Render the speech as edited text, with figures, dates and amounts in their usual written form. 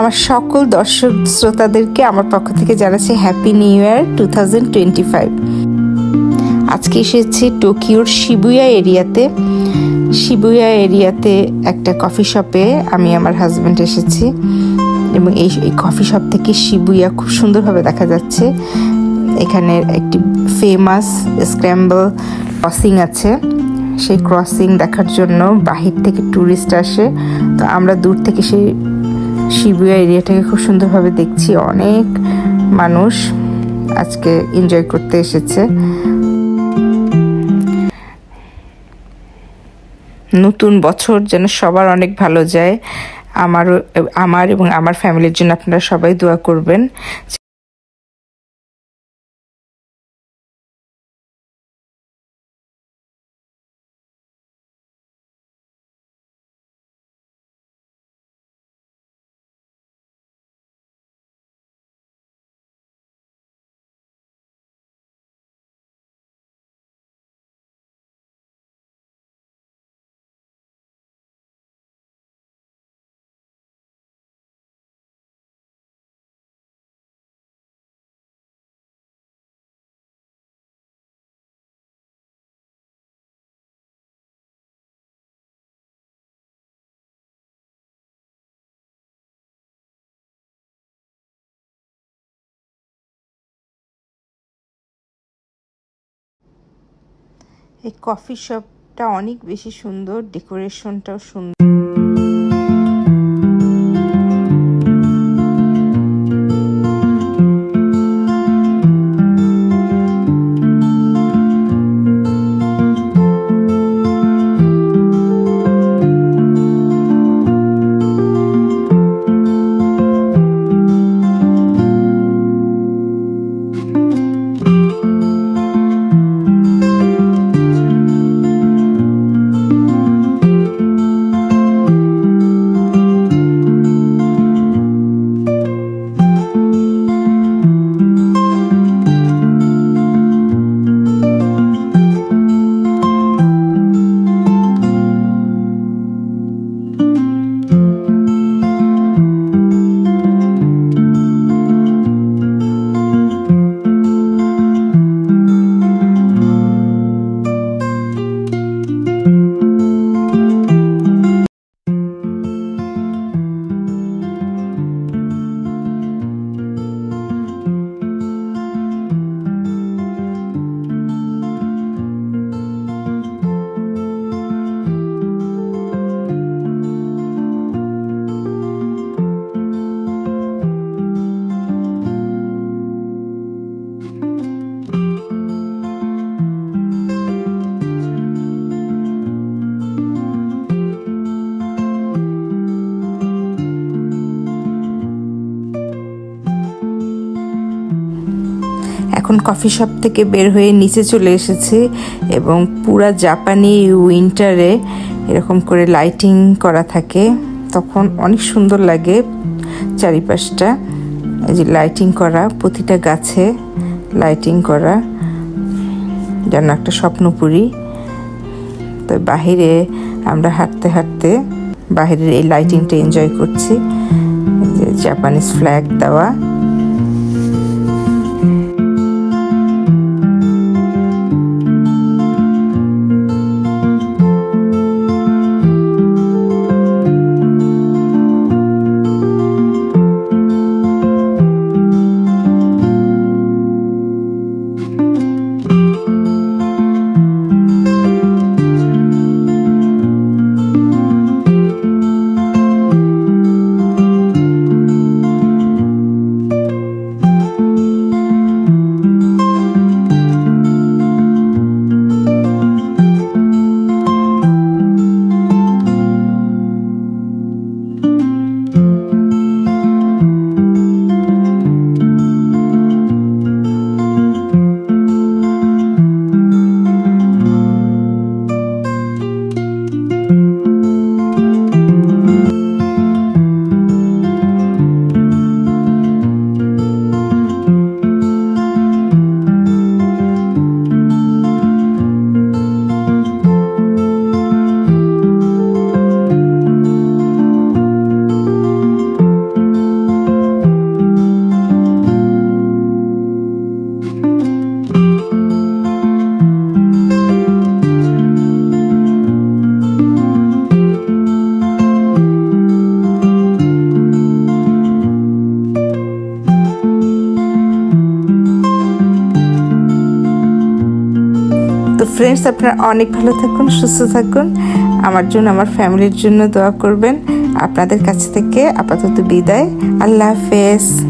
আমার সকল দর্শক শ্রোতাদেরকে আমার পক্ষ থেকে জানাচ্ছি হ্যাপি নিউ ইয়ার 2025। আজকে এসেছি টোকিওর শিবুয়া এরিয়াতে একটা কফি শপে আমি আমার হাজব্যান্ড এসেছি এবং এই কফি শপ থেকে শিবুয়া খুব সুন্দরভাবে দেখা যাচ্ছে। এখানে একটি ফেমাস স্ক্র্যাম্বল ক্রসিং আছে, সেই ক্রসিং দেখার জন্য বাহির থেকে ট্যুরিস্ট আসে। তো আমরা দূর থেকে সেই শিবুয়া এরিয়াটাকে খুব সুন্দরভাবে দেখছি। অনেক মানুষ আজকে এনজয় করতে এসেছে। নতুন বছর যেন সবার অনেক ভালো যায়। আমার এবং আমার ফ্যামিলির জন্য আপনারা সবাই দোয়া করবেন। এই কফি শপটা অনেক বেশি সুন্দর, ডেকোরেশনটাও সুন্দর। এখন কফি শপ থেকে বের হয়ে নিচে চলে এসেছি এবং পুরা জাপানি উইন্টারে এরকম করে লাইটিং করা থাকে, তখন অনেক সুন্দর লাগে চারিপাশটা। এই যে লাইটিং করা, প্রতিটা গাছে লাইটিং করা, যেন একটা স্বপ্নপুরী। তো বাহিরে আমরা হাঁটতে হাঁটতে বাহিরের এই লাইটিংটা এনজয় করছি, যে জাপানিজ ফ্ল্যাগ দেওয়া। ফ্রেন্ডস, আপনারা অনেক ভালো থাকুন, সুস্থ থাকুন। আমার জন্য, আমার ফ্যামিলির জন্য দোয়া করবেন। আপনাদের কাছ থেকে আপাতত বিদায়। আল্লাহ হাফেজ।